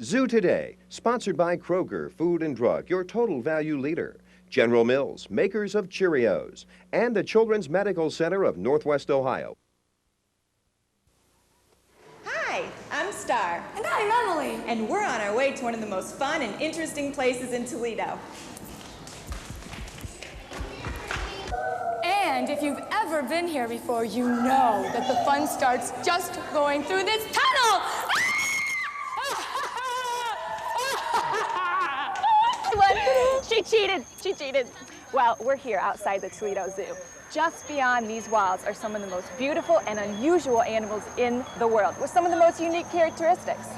Zoo Today, sponsored by Kroger Food and Drug, your total value leader. General Mills, makers of Cheerios, and the Children's Medical Center of Northwest Ohio. Hi, I'm Star. And I'm Emily. And we're on our way to one of the most fun and interesting places in Toledo. And if you've ever been here before, you know that the fun starts just going through this tunnel. She cheated. Well, we're here outside the Toledo Zoo. Just beyond these walls are some of the most beautiful and unusual animals in the world, with some of the most unique characteristics.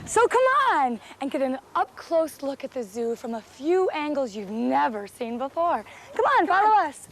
So come on and get an up-close look at the zoo from a few angles you've never seen before. Come on, follow us.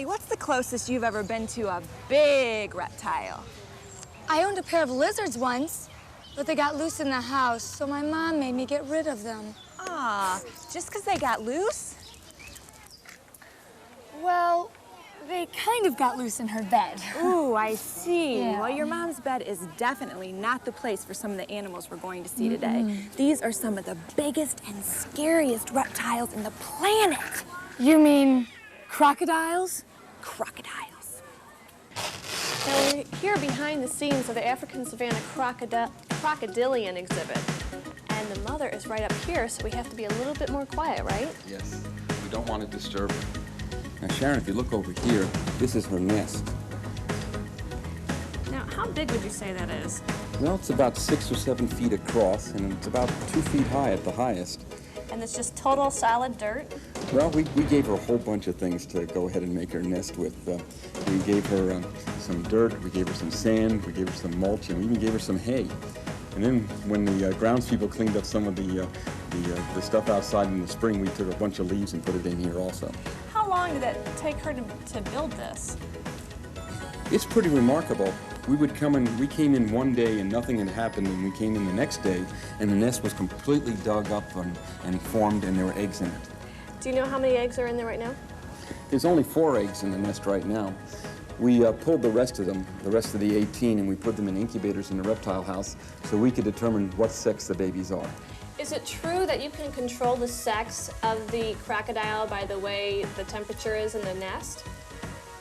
What's the closest you've ever been to a big reptile? I owned a pair of lizards once, but they got loose in the house, so my mom made me get rid of them. Ah, just because they got loose? Well, they kind of got loose in her bed. Ooh, I see. Yeah. Well, your mom's bed is definitely not the place for some of the animals we're going to see today. These are some of the biggest and scariest reptiles in the planet. You mean crocodiles? Crocodiles. Now we're here behind the scenes of the African Savannah Crocodilian exhibit. And the mother is right up here, so we have to be a little bit more quiet, right? Yes, we don't want to disturb her. Now, Sharon, if you look over here, this is her nest. Now, how big would you say that is? Well, it's about 6 or 7 feet across, and it's about 2 feet high at the highest. And it's just total solid dirt? Well, we gave her a whole bunch of things to go ahead and make her nest with. We gave her some dirt, we gave her some sand, we gave her some mulch, and we even gave her some hay. And then when the groundspeople cleaned up some of the stuff outside in the spring, we took a bunch of leaves and put it in here also. How long did it take her to build this? It's pretty remarkable. We came in one day and nothing had happened, and we came in the next day and the nest was completely dug up and formed, and there were eggs in it. Do you know how many eggs are in there right now? There's only 4 eggs in the nest right now. We pulled the rest of them, the rest of the 18, and we put them in incubators in the reptile house so we could determine what sex the babies are. Is it true that you can control the sex of the crocodile by the way the temperature is in the nest?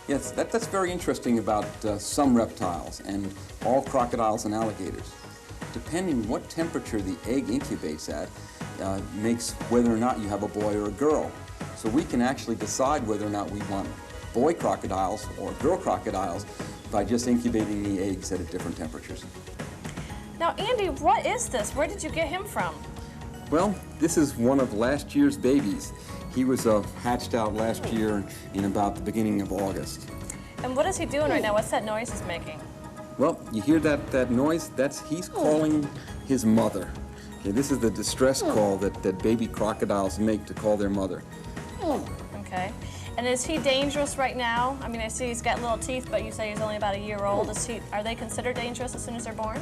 Yes, that's very interesting about some reptiles and all crocodiles and alligators. Depending what temperature the egg incubates at makes whether or not you have a boy or a girl. So we can actually decide whether or not we want boy crocodiles or girl crocodiles by just incubating the eggs at different temperatures. Now, Andy, what is this? Where did you get him from? Well, this is one of last year's babies. He was hatched out last year in about the beginning of August. And what is he doing right now? What's that noise he's making? Well, you hear that noise? He's calling his mother. Okay, this is the distress call that baby crocodiles make to call their mother. Okay. And is he dangerous right now? I mean, I see he's got little teeth, but you say he's only about a year old. Are they considered dangerous as soon as they're born?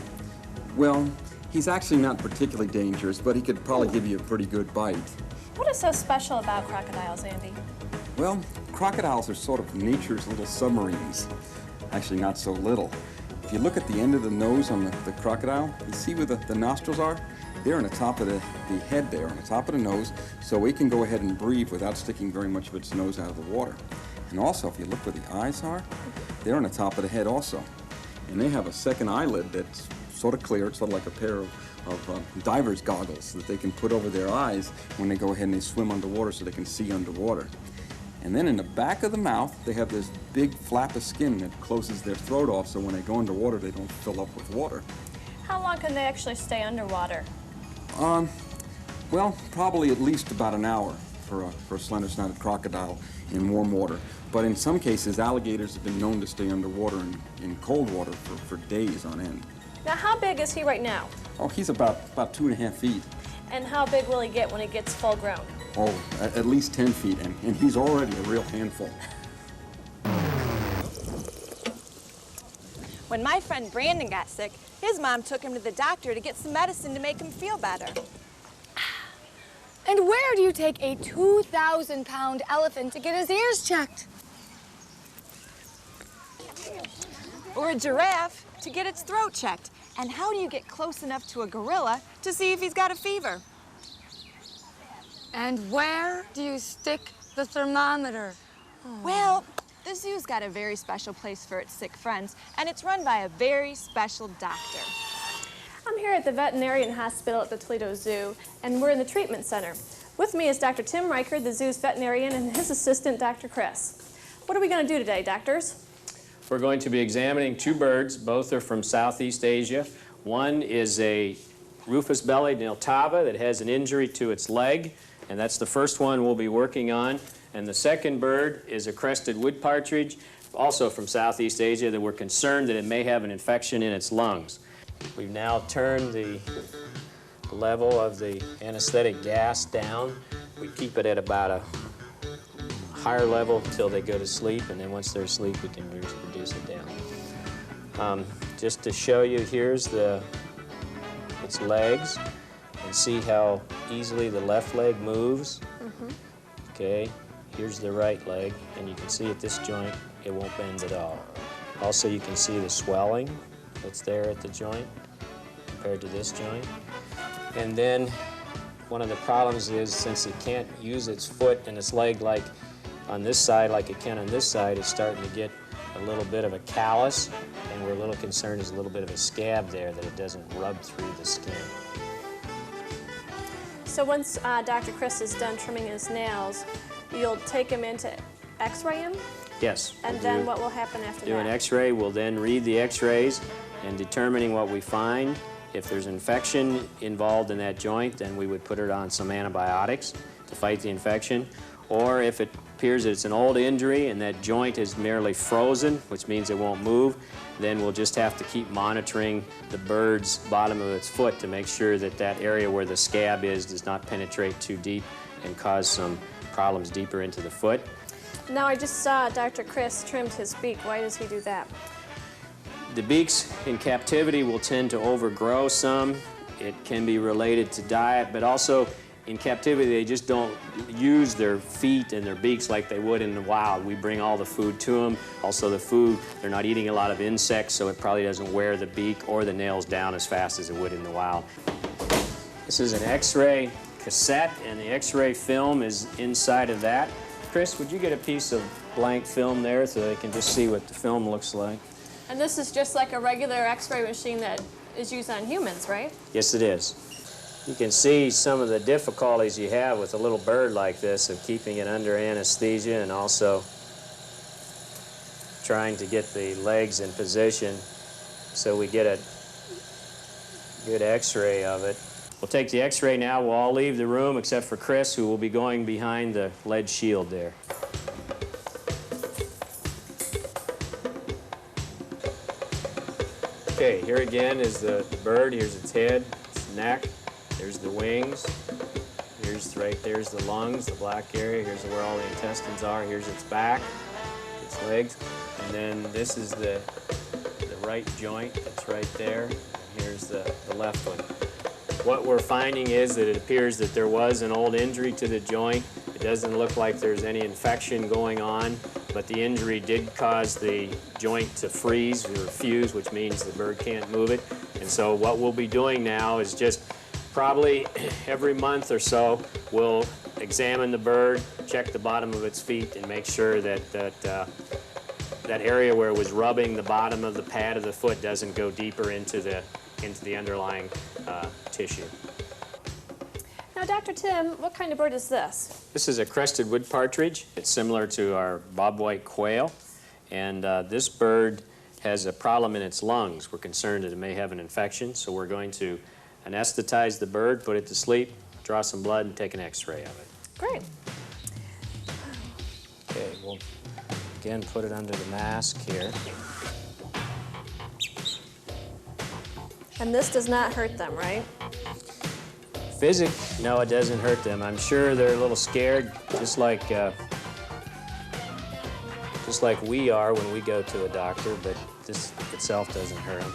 Well, he's actually not particularly dangerous, but he could probably give you a pretty good bite. What is so special about crocodiles, Andy? Well, crocodiles are sort of nature's little submarines. Actually, not so little. If you look at the end of the nose on the crocodile, you see where the nostrils are? They're on the top of the head there, on the top of the nose, so it can go ahead and breathe without sticking very much of its nose out of the water. And also, if you look where the eyes are, they're on the top of the head also. And they have a second eyelid that's sort of clear. It's sort of like a pair of diver's goggles that they can put over their eyes when they go ahead and they swim underwater so they can see underwater. And then in the back of the mouth, they have this big flap of skin that closes their throat off so when they go underwater, they don't fill up with water. How long can they actually stay underwater? Well, probably at least about an hour for a slender-snouted crocodile in warm water. But in some cases, alligators have been known to stay underwater in cold water for days on end. Now, how big is he right now? Oh, he's about 2.5 feet. And how big will he get when he gets full grown? Oh, at least 10 feet, and he's already a real handful. When my friend Brandon got sick, his mom took him to the doctor to get some medicine to make him feel better. And where do you take a 2,000-pound elephant to get his ears checked? Or a giraffe to get its throat checked. And how do you get close enough to a gorilla to see if he's got a fever? And where do you stick the thermometer? Well, the zoo's got a very special place for its sick friends, and it's run by a very special doctor. I'm here at the veterinarian hospital at the Toledo Zoo, and we're in the treatment center. With me is Dr. Tim Riker, the zoo's veterinarian, and his assistant, Dr. Chris. What are we going to do today, doctors? We're going to be examining two birds. Both are from Southeast Asia. One is a rufous-bellied niltava that has an injury to its leg, and that's the first one we'll be working on. And the second bird is a crested wood partridge, also from Southeast Asia, that we're concerned that it may have an infection in its lungs. We've now turned the level of the anesthetic gas down. We keep it at about a higher level until they go to sleep, and then once they're asleep, we can reduce it down. Just to show you, here's its legs, and see how easily the left leg moves. Okay, here's the right leg, and you can see at this joint, it won't bend at all. Also, you can see the swelling that's there at the joint compared to this joint. And then one of the problems is, since it can't use its foot and its leg like on this side like it can on this side, it's starting to get a little bit of a callus, and we're a little concerned there's a little bit of a scab there that it doesn't rub through the skin. So once Dr. Chris is done trimming his nails, you'll take him in to x-ray him? Yes. And then what will happen after do that? an x-ray. We'll then read the x-rays, and determining what we find, if there's infection involved in that joint, then we would put it on some antibiotics to fight the infection. Or if it appears that it's an old injury and that joint is merely frozen, which means it won't move, then we'll just have to keep monitoring the bird's bottom of its foot to make sure that that area where the scab is does not penetrate too deep and cause some problems deeper into the foot. Now, I just saw Dr. Chris trimmed his beak. Why does he do that? The beaks in captivity will tend to overgrow some. It can be related to diet, but also in captivity they just don't use their feet and their beaks like they would in the wild. We bring all the food to them. Also the food, they're not eating a lot of insects, so it probably doesn't wear the beak or the nails down as fast as it would in the wild. This is an x-ray cassette, and the x-ray film is inside of that. Chris, would you get a piece of blank film there so they can just see what the film looks like? And this is just like a regular x-ray machine that is used on humans, right? Yes, it is. You can see some of the difficulties you have with a little bird like this of keeping it under anesthesia and also trying to get the legs in position so we get a good x-ray of it. We'll take the x-ray now. We'll all leave the room except for Chris, who will be going behind the lead shield there. Okay, here again is the bird. Here's its head, its neck. There's the wings. There's the lungs, the black area. Here's where all the intestines are. Here's its back, its legs. And then this is the right joint that's right there. And here's the left one. What we're finding is that it appears that there was an old injury to the joint. It doesn't look like there's any infection going on, but the injury did cause the joint to freeze or fuse, which means the bird can't move it. And so what we'll be doing now is just probably every month or so, we'll examine the bird, check the bottom of its feet, and make sure that that area where it was rubbing the bottom of the pad of the foot doesn't go deeper into the underlying tissue. Now, Dr. Tim, what kind of bird is this? This is a crested wood partridge. It's similar to our bobwhite quail, and this bird has a problem in its lungs. We're concerned that it may have an infection, so we're going to anesthetize the bird, put it to sleep, draw some blood, and take an x-ray of it. Great. Okay, we'll again put it under the mask here. And this does not hurt them, right? No, it doesn't hurt them. I'm sure they're a little scared, just like we are when we go to a doctor, but this itself doesn't hurt them.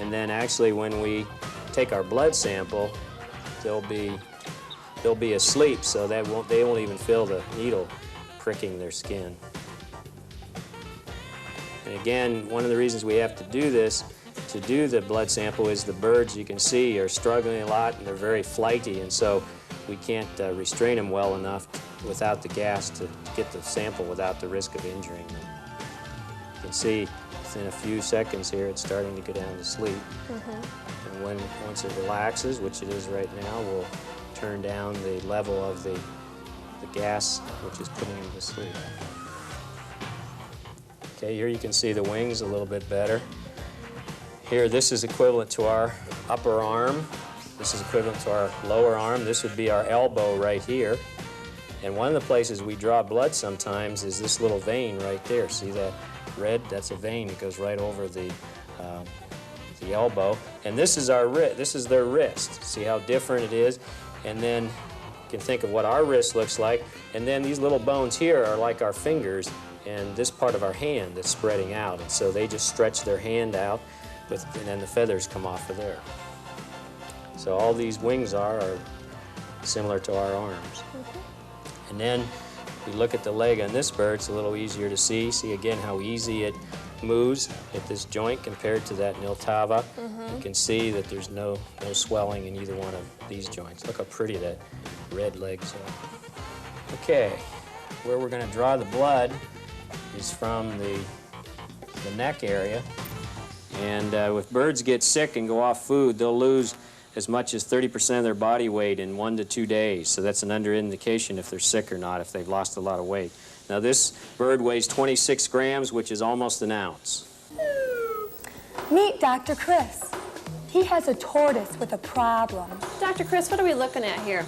And then actually when we take our blood sample, they'll be asleep, so they won't even feel the needle pricking their skin. And again, one of the reasons we have to do this, to do the blood sample, is the birds, you can see, are struggling a lot and they're very flighty, and so we can't restrain them well enough without the gas to get the sample without the risk of injuring them. You can see within a few seconds here it's starting to go down to sleep. And once it relaxes, which it is right now, we'll turn down the level of the gas, which is putting them to sleep. Okay, here you can see the wings a little bit better. Here, this is equivalent to our upper arm. This is equivalent to our lower arm. This would be our elbow right here. And one of the places we draw blood sometimes is this little vein right there. See that red? That's a vein that goes right over the elbow. And this is their wrist. See how different it is? And then you can think of what our wrist looks like. And then these little bones here are like our fingers and this part of our hand that's spreading out. And so they just stretch their hand out, and then the feathers come off of there. So all these wings are similar to our arms. And then we look at the leg on this bird. It's a little easier to see. See again how easy it moves at this joint compared to that niltava. You can see that there's no swelling in either one of these joints. Look how pretty that red legs are. Okay, where we're going to draw the blood is from the neck area. And if birds get sick and go off food, they'll lose as much as 30% of their body weight in 1 to 2 days. So that's an under-indication if they're sick or not, if they've lost a lot of weight. Now this bird weighs 26 grams, which is almost an ounce. Meet Dr. Chris. He has a tortoise with a problem. Dr. Chris, what are we looking at here?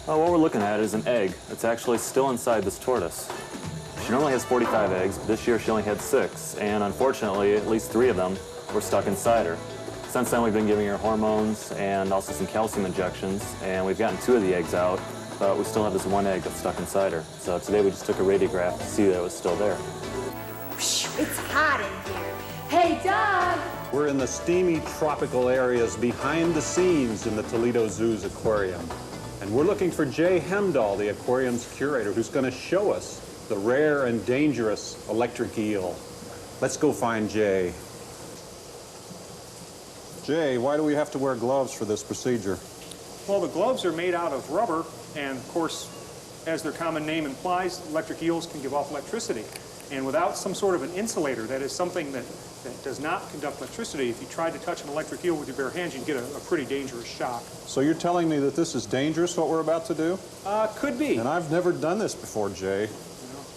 Well, what we're looking at is an egg that's actually still inside this tortoise. She normally has 45 eggs, but this year she only had 6, and unfortunately, at least 3 of them were stuck inside her. Since then, we've been giving her hormones and also some calcium injections, and we've gotten 2 of the eggs out, but we still have this 1 egg that's stuck inside her. So today we just took a radiograph to see that it was still there. It's hot in here. Hey, Doug! We're in the steamy tropical areas behind the scenes in the Toledo Zoo's aquarium. And we're looking for Jay Hemdahl, the aquarium's curator, who's going to show us the rare and dangerous electric eel. Let's go find Jay. Jay, why do we have to wear gloves for this procedure? Well, the gloves are made out of rubber, and of course, as their common name implies, electric eels can give off electricity. And without some sort of an insulator, that is something that does not conduct electricity, if you tried to touch an electric eel with your bare hands, you'd get a pretty dangerous shock. So you're telling me that this is dangerous, what we're about to do? Could be. And I've never done this before, Jay.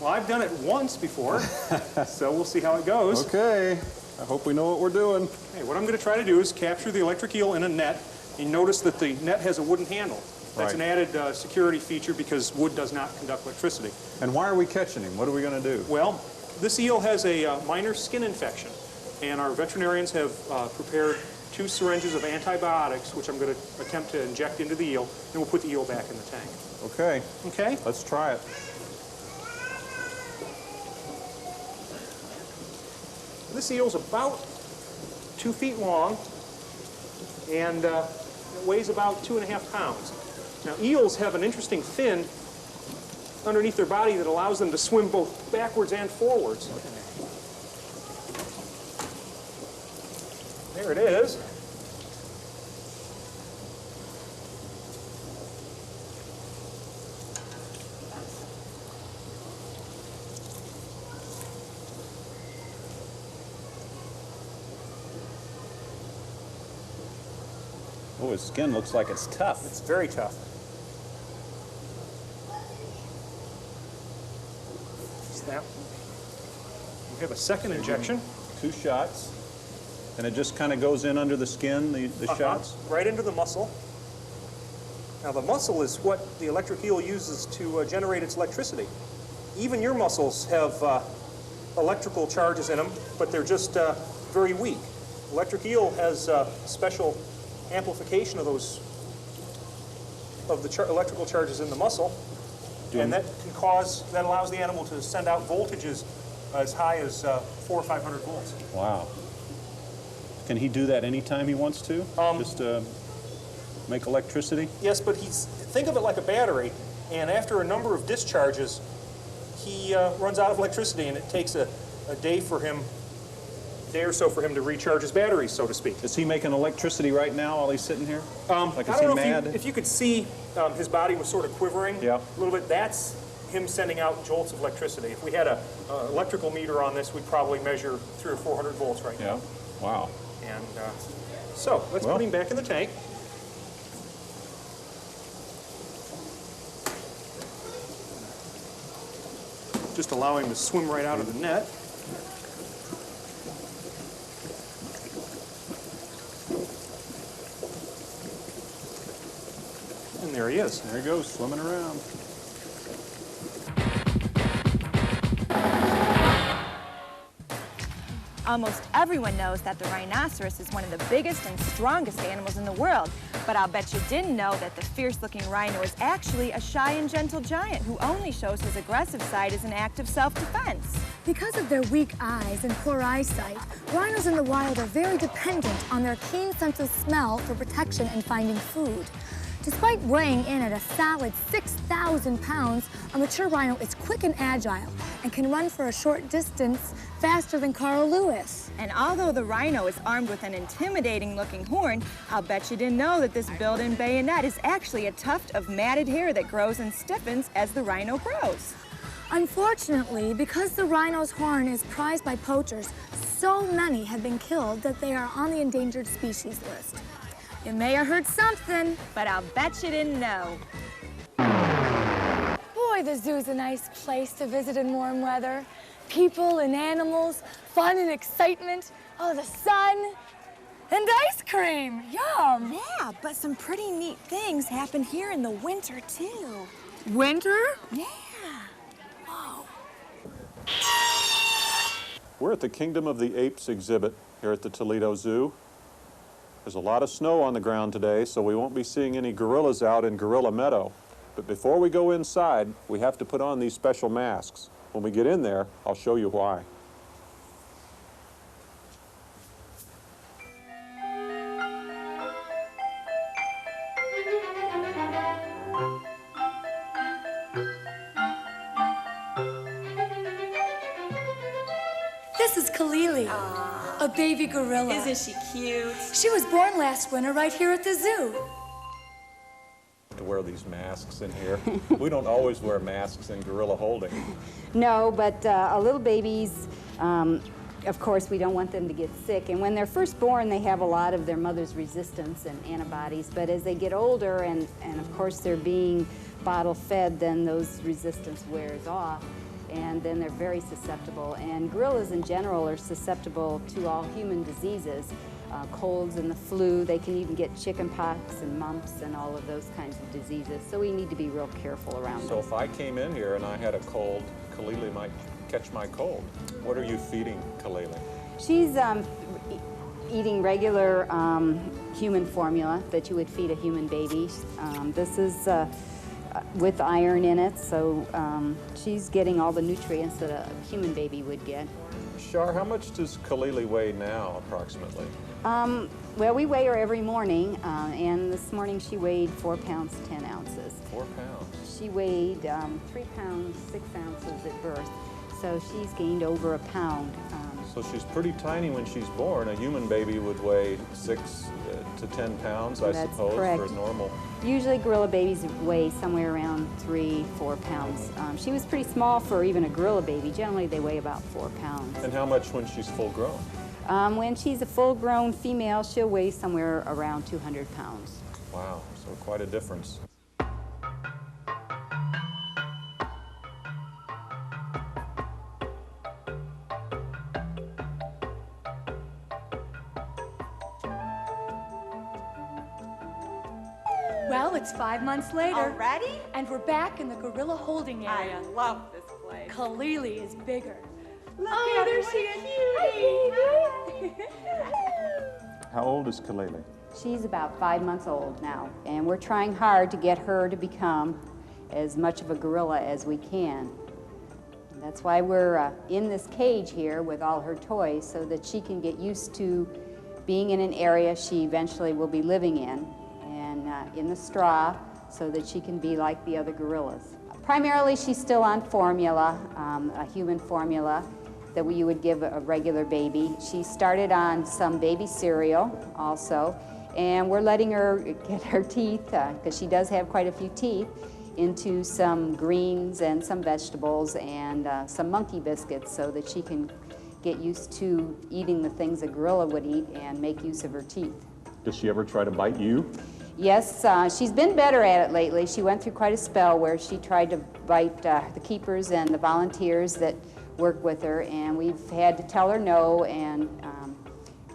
Well, I've done it once before, so we'll see how it goes. Okay. I hope we know what we're doing. Hey, what I'm going to try to do is capture the electric eel in a net. You notice that the net has a wooden handle. That's an added security feature because wood does not conduct electricity. And why are we catching him? What are we going to do? Well, this eel has a minor skin infection, and our veterinarians have prepared 2 syringes of antibiotics, which I'm going to attempt to inject into the eel, and we'll put the eel back in the tank. Okay. Okay? Let's try it. This eel's about 2 feet long, and it weighs about 2.5 pounds. Now, eels have an interesting fin underneath their body that allows them to swim both backwards and forwards. There it is. Oh, his skin looks like it's tough. It's very tough. Snap. We have a second injection. 2 shots. And it just kind of goes in under the skin, the shots? Right into the muscle. Now, the muscle is what the electric eel uses to generate its electricity. Even your muscles have electrical charges in them, but they're just very weak. Electric eel has special amplification of those electrical charges in the muscle, and that allows the animal to send out voltages as high as 400 or 500 volts. Wow. Can he do that anytime he wants to? Just make electricity? Yes, but think of it like a battery, and after a number of discharges, he runs out of electricity, and it takes a day or so for him to recharge his batteries, so to speak. Is he making electricity right now while he's sitting here? Like, is I don't he know mad? if you could see his body was sort of quivering a little bit. That's him sending out jolts of electricity. If we had an electrical meter on this, we'd probably measure 300 or 400 volts right now. Yeah, wow. And so let's put him back in the tank. Just allow him to swim right out of the net. And there he is. There he goes, swimming around. Almost everyone knows that the rhinoceros is one of the biggest and strongest animals in the world, but I'll bet you didn't know that the fierce-looking rhino is actually a shy and gentle giant who only shows his aggressive side as an act of self-defense. Because of their weak eyes and poor eyesight, rhinos in the wild are very dependent on their keen sense of smell for protection and finding food. Despite weighing in at a solid 6,000 pounds, a mature rhino is quick and agile and can run for a short distance faster than Carl Lewis. And although the rhino is armed with an intimidating-looking horn, I'll bet you didn't know that this built-in bayonet is actually a tuft of matted hair that grows and stiffens as the rhino grows. Unfortunately, because the rhino's horn is prized by poachers, so many have been killed that they are on the endangered species list. You may have heard something, but I'll bet you didn't know. Boy, the zoo's a nice place to visit in warm weather. People and animals, fun and excitement, oh, the sun, and ice cream, yum! Yeah, but some pretty neat things happen here in the winter, too. Winter? Yeah. Whoa. We're at the Kingdom of the Apes exhibit here at the Toledo Zoo. There's a lot of snow on the ground today, so we won't be seeing any gorillas out in Gorilla Meadow. But before we go inside, we have to put on these special masks. When we get in there, I'll show you why. This is Kalili, a baby gorilla. Isn't she cute? She was born last winter right here at the zoo. To wear these masks in here. We don't always wear masks in gorilla holding. No, but little babies, of course, we don't want them to get sick. And when they're first born, they have a lot of their mother's resistance and antibodies. But as they get older, and of course they're being bottle fed, then those resistance wears off. And then they're very susceptible. And gorillas in general are susceptible to all human diseases. Colds and the flu, they can even get chicken pox and mumps and all of those kinds of diseases. So we need to be real careful around them. So if I came in here and I had a cold, Kalili might catch my cold. What are you feeding Kalili? She's eating regular human formula that you would feed a human baby. This is with iron in it, so she's getting all the nutrients that a human baby would get. Shar, how much does Kalili weigh now, approximately? Well, we weigh her every morning, and this morning she weighed 4 pounds, 10 ounces. 4 pounds? She weighed 3 pounds, 6 ounces at birth, so she's gained over a pound. So she's pretty tiny when she's born. A human baby would weigh 6 to 10 pounds, I suppose, correct. for normal. Usually gorilla babies weigh somewhere around 3, 4 pounds. She was pretty small for even a gorilla baby. Generally, they weigh about 4 pounds. And how much when she's full grown? When she's a full-grown female, she'll weigh somewhere around 200 pounds. Wow, so quite a difference. Well, it's 5 months later. Already? And we're back in the gorilla holding area. I love this place. Kalili is bigger. Look at her, there she is. cutie. Hi, baby. How old is Kalele? She's about 5 months old now, and we're trying hard to get her to become as much of a gorilla as we can. That's why we're in this cage here with all her toys, so that she can get used to being in an area she eventually will be living in, and in the straw, so that she can be like the other gorillas. Primarily, she's still on formula, a human formula that you would give a regular baby. She started on some baby cereal also, and we're letting her get her teeth, because she does have quite a few teeth, into some greens and some vegetables and some monkey biscuits, so that she can get used to eating the things a gorilla would eat and make use of her teeth. Does she ever try to bite you? Yes, she's been better at it lately. She went through quite a spell where she tried to bite the keepers and the volunteers that work with her, and we've had to tell her no and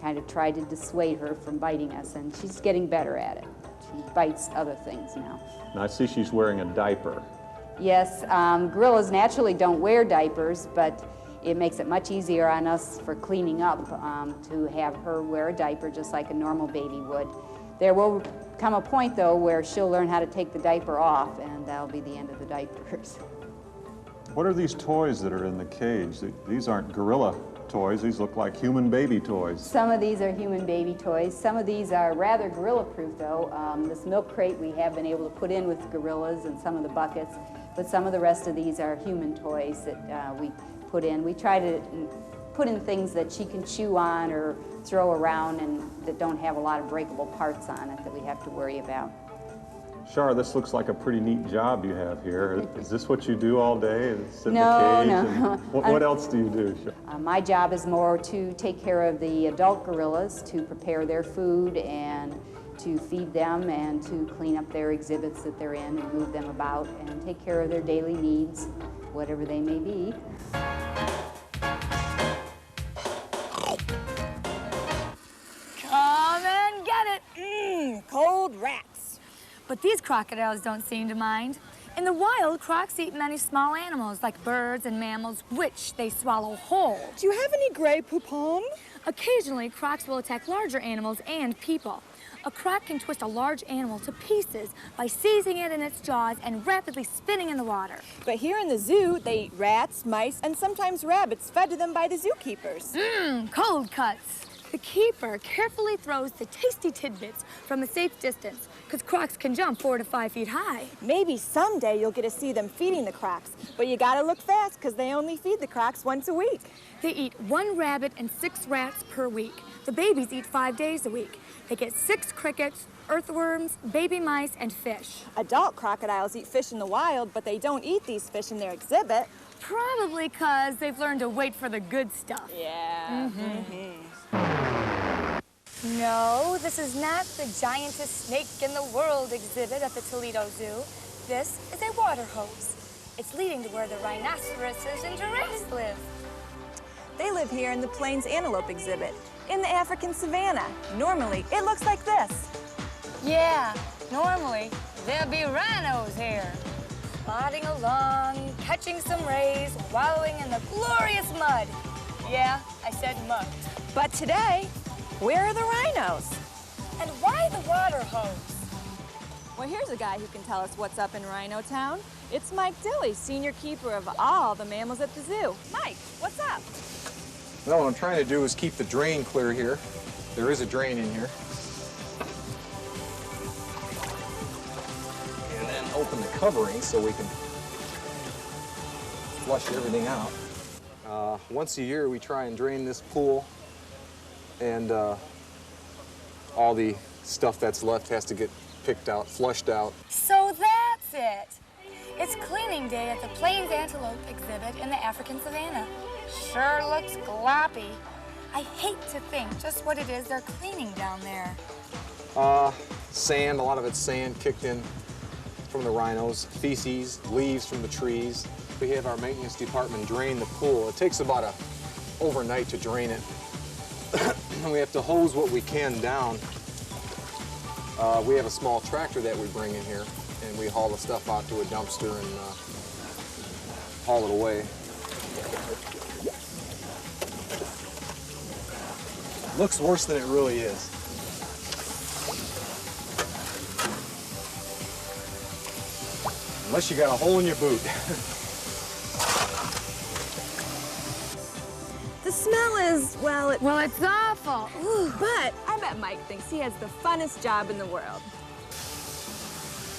kind of try to dissuade her from biting us, and she's getting better at it. She bites other things now. And I see she's wearing a diaper. Yes, gorillas naturally don't wear diapers, but it makes it much easier on us for cleaning up to have her wear a diaper just like a normal baby would. There will come a point, though, where she'll learn how to take the diaper off, and that'll be the end of the diapers. What are these toys that are in the cage? These aren't gorilla toys. These look like human baby toys. Some of these are human baby toys. Some of these are rather gorilla-proof, though. This milk crate we have been able to put in with gorillas and some of the buckets, but some of the rest of these are human toys that we put in. We try to put in things that she can chew on or throw around and that don't have a lot of breakable parts on it that we have to worry about. Shar, this looks like a pretty neat job you have here. Is this what you do all day? And sit No, in the cage? no. And what else do you do, Shar? My job is more to take care of the adult gorillas, to prepare their food and to feed them and to clean up their exhibits that they're in and move them about and take care of their daily needs, whatever they may be. Come and get it. Cold rats. But these crocodiles don't seem to mind. In the wild, crocs eat many small animals like birds and mammals, which they swallow whole. Do you have any gray poupon? Occasionally, crocs will attack larger animals and people. A croc can twist a large animal to pieces by seizing it in its jaws and rapidly spinning in the water. But here in the zoo, they eat rats, mice, and sometimes rabbits fed to them by the zookeepers. Cold cuts. The keeper carefully throws the tasty tidbits from a safe distance, because crocs can jump 4 to 5 feet high. Maybe someday you'll get to see them feeding the crocs, but you gotta look fast because they only feed the crocs once a week. They eat 1 rabbit and 6 rats per week. The babies eat 5 days a week. They get 6 crickets, earthworms, baby mice, and fish. Adult crocodiles eat fish in the wild, but they don't eat these fish in their exhibit. Probably because they've learned to wait for the good stuff. Yeah. No, this is not the giantest snake in the world exhibit at the Toledo Zoo. This is a water hose. It's leading to where the rhinoceroses and giraffes live. They live here in the Plains Antelope exhibit, in the African savanna. Normally, it looks like this. Yeah, normally there'll be rhinos here, plodding along, catching some rays, wallowing in the glorious mud. Yeah, I said mud. But today, where are the rhinos? And why the water hose? Well, here's a guy who can tell us what's up in Rhino Town. It's Mike Dilley, senior keeper of all the mammals at the zoo. Mike, what's up? Well, what I'm trying to do is keep the drain clear here. There is a drain in here. And then open the covering so we can flush everything out. Once a year, we try and drain this pool, and all the stuff that's left has to get picked out, flushed out. So that's it. It's cleaning day at the Plains Antelope exhibit in the African savanna. Sure looks gloppy. I hate to think just what it is they're cleaning down there. Sand, a lot of it's sand kicked in from the rhinos, feces, leaves from the trees. We have our maintenance department drain the pool. It takes about an overnight to drain it. And we have to hose what we can down. We have a small tractor that we bring in here, and we haul the stuff out to a dumpster and haul it away. Looks worse than it really is. Unless you got a hole in your boot. The smell is, well, it's awful. but I bet Mike thinks he has the funnest job in the world.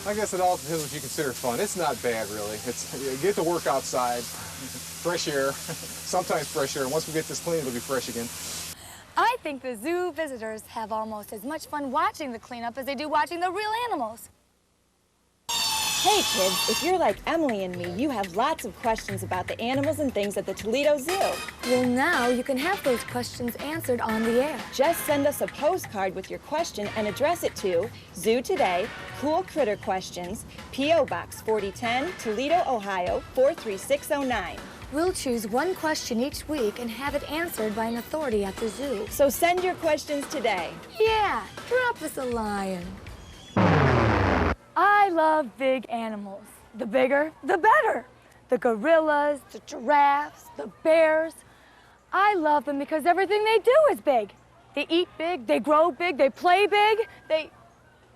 I guess it all depends what you consider fun. It's not bad, really. You get to work outside, fresh air, sometimes fresh air. Once we get this clean, it'll be fresh again. I think the zoo visitors have almost as much fun watching the cleanup as they do watching the real animals. Hey kids, if you're like Emily and me, you have lots of questions about the animals and things at the Toledo Zoo. Well, now you can have those questions answered on the air. Just send us a postcard with your question and address it to Zoo Today, Cool Critter Questions, P.O. Box 4010, Toledo, Ohio 43609. We'll choose one question each week and have it answered by an authority at the zoo. So send your questions today. Yeah, drop us a line. I love big animals. The bigger, the better. The gorillas, the giraffes, the bears. I love them because everything they do is big. They eat big, they grow big, they play big,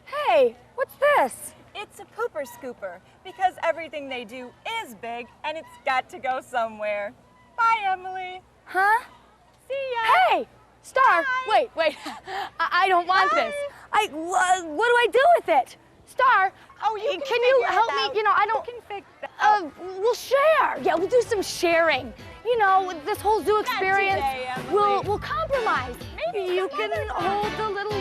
Hey, what's this? It's a pooper scooper because everything they do is big and it's got to go somewhere. Bye, Emily. Huh? See ya. Hey, Star, Bye. wait. I don't want Bye. this. What do I do with it? Star, Oh, you can you help me? You know, I don't. You can figure it out. We'll share. Yeah, we'll do some sharing. You know, this whole zoo experience. Not today, Emily. We'll compromise. Maybe you some can other time. hold the little